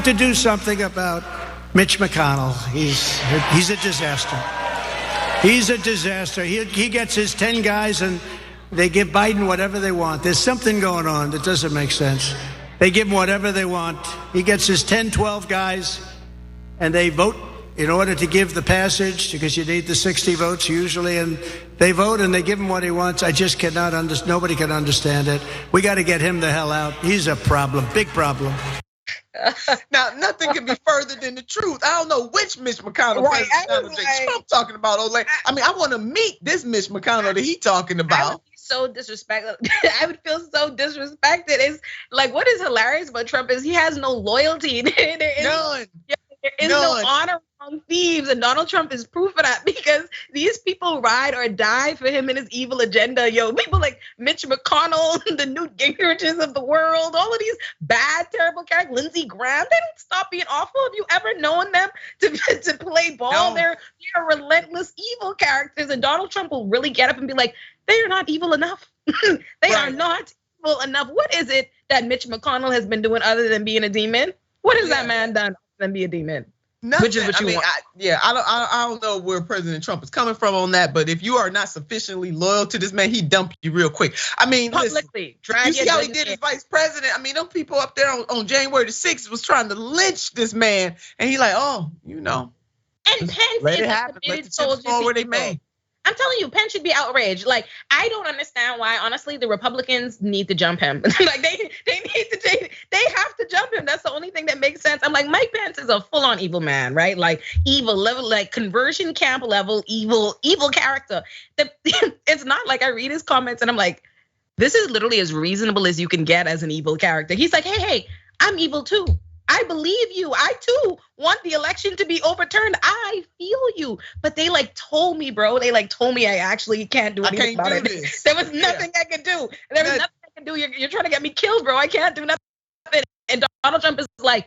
to do something about Mitch McConnell. He's a disaster. He's a disaster. He gets his 10 guys and they give Biden whatever they want. There's something going on that doesn't make sense. They give him whatever they want. He gets his 10, 12 guys and they vote in order to give the passage, because you need the 60 votes usually, and they vote and they give him what he wants. I just cannot understand. Nobody can understand it. We got to get him the hell out. He's a problem, big problem. Now, nothing can be further than the truth. I don't know which Mitch McConnell Trump talking about. I mean, I want to meet this Mitch McConnell that he talking about. I would be so disrespected. I would feel so disrespected. It's like, what is hilarious about Trump is he has no loyalty. None. There is no honor among thieves, and Donald Trump is proof of that, because these people ride or die for him and his evil agenda. Yo, people like Mitch McConnell, the Newt Gingriches of the world, all of these bad, terrible characters, Lindsey Graham, they don't stop being awful. Have you ever known them to play ball? No. They're relentless evil characters, and Donald Trump will really get up and be like, they are not evil enough. They are not evil enough. What is it that Mitch McConnell has been doing other than being a demon? What has that man done? Than be a demon. Nothing. Which is what you want. I don't know where President Trump is coming from on that, but if you are not sufficiently loyal to this man, he dumped you real quick. I mean, publicly, you see how he did as vice president? I mean, those people up there on January the 6th was trying to lynch this man, and he like, oh, you know, and Pence let it happen. Let the chips fall where they may. I'm telling you, Pence should be outraged. Like, I don't understand why, honestly, the Republicans need to jump him. Like, they have to jump him. That's the only thing that makes sense. I'm like, Mike Pence is a full-on evil man, right? Like, evil level, like conversion camp level, evil character. It's not like I read his comments and I'm like, this is literally as reasonable as you can get as an evil character. He's like, hey, I'm evil too. I believe you. I too want the election to be overturned. I feel you. But they like told me, bro. They like told me I actually can't do anything about it. There was nothing I could do. There was nothing I can do. You're trying to get me killed, bro. I can't do nothing. And Donald Trump is like,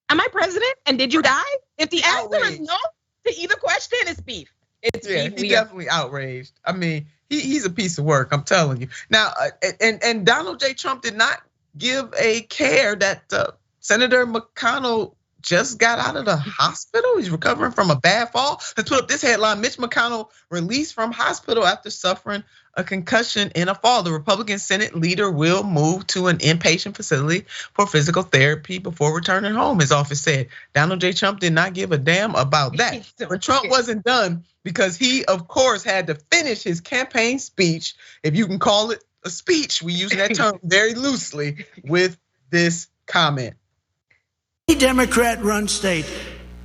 am I president? And did you die? If the answer is no to either question, it's beef. It's beef. He's definitely outraged. I mean, he's a piece of work. I'm telling you. Now, and Donald J. Trump did not give a care that Senator McConnell just got out of the hospital. He's recovering from a bad fall. Let's put up this headline: Mitch McConnell released from hospital after suffering a concussion in a fall. The Republican Senate leader will move to an inpatient facility for physical therapy before returning home, his office said. Donald J. Trump did not give a damn about that. But Trump wasn't done, because he, of course, had to finish his campaign speech, if you can call it a speech. We use that term very loosely, with this comment. Democrat-run state,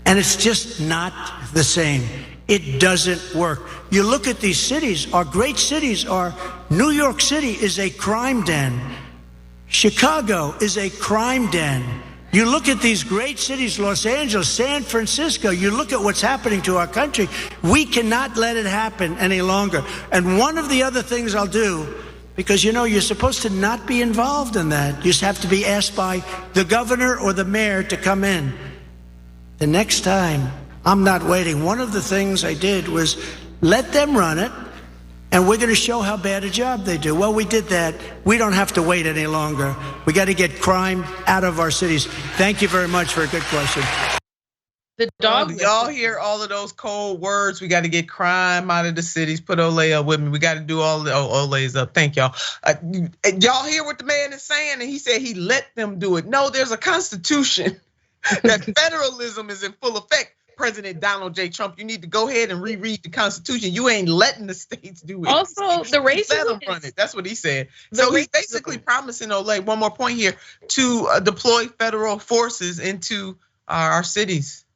and it's just not the same. It doesn't work. You look at these cities, our great cities are, New York City is a crime den. Chicago is a crime den. You look at these great cities, Los Angeles, San Francisco, you look at what's happening to our country. We cannot let it happen any longer. And one of the other things I'll do, because you know, you're supposed to not be involved in that. You just have to be asked by the governor or the mayor to come in. The next time, I'm not waiting. One of the things I did was let them run it, and we're gonna show how bad a job they do. Well, we did that. We don't have to wait any longer. We gotta get crime out of our cities. Thank you very much for a good question. The dog. Y'all hear all of those cold words. We got to get crime out of the cities. Put Olay up with me. We got to do all the Olay's up. Thank y'all. Y'all hear what the man is saying? And he said he let them do it. No, there's a constitution that federalism is in full effect. President Donald J. Trump, you need to go ahead and reread the Constitution. You ain't letting the states do it. Also, the racism. Run it. That's what he said. So he's basically promising, Olay, one more point here, to deploy federal forces into our cities.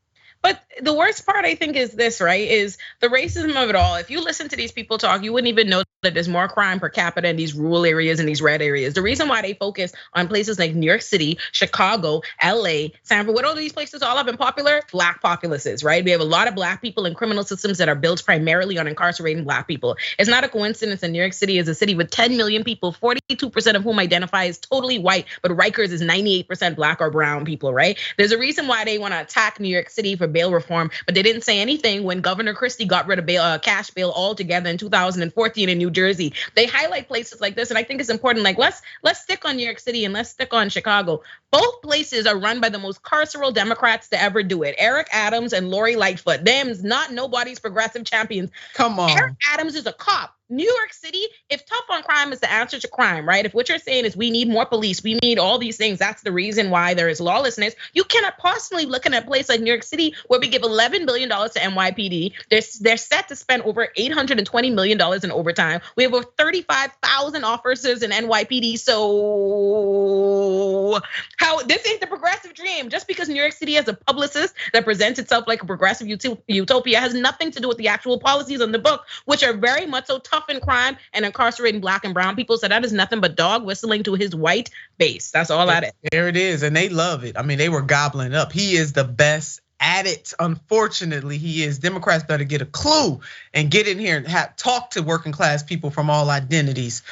But the worst part, I think, is this, right? Is the racism of it all. If you listen to these people talk, you wouldn't even know that there's more crime per capita in these rural areas and these red areas. The reason why they focus on places like New York City, Chicago, LA, San Francisco, what all these places all have been popular? Black populaces, right? We have a lot of black people in criminal systems that are built primarily on incarcerating black people. It's not a coincidence that New York City is a city with 10 million people, 42% of whom identify as totally white, but Rikers is 98% black or brown people, right? There's a reason why they want to attack New York City for bail reform, but they didn't say anything when Governor Christie got rid of cash bail altogether in 2014 in New New Jersey. They highlight places like this, and I think it's important. Like let's stick on New York City and let's stick on Chicago. Both places are run by the most carceral Democrats to ever do it. Eric Adams and Lori Lightfoot. Them's not nobody's progressive champions. Come on. Eric Adams is a cop. New York City, if tough on crime is the answer to crime, right? If what you're saying is we need more police, we need all these things, that's the reason why there is lawlessness. You cannot possibly look at a place like New York City where we give $11 billion to NYPD. They're set to spend over $820 million in overtime. We have over 35,000 officers in NYPD. So how this ain't the progressive dream. Just because New York City has a publicist that presents itself like a progressive utopia has nothing to do with the actual policies on the book, which are very much so tough in crime and incarcerating Black and brown people. So that is nothing but dog whistling to his white base. That's all that is. There it is, and they love it. I mean, they were gobbling up. He is the best at it. Unfortunately, he is. Democrats better get a clue and get in here and talk to working class people from all identities.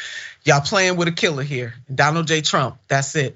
Y'all playing with a killer here, Donald J. Trump. That's it.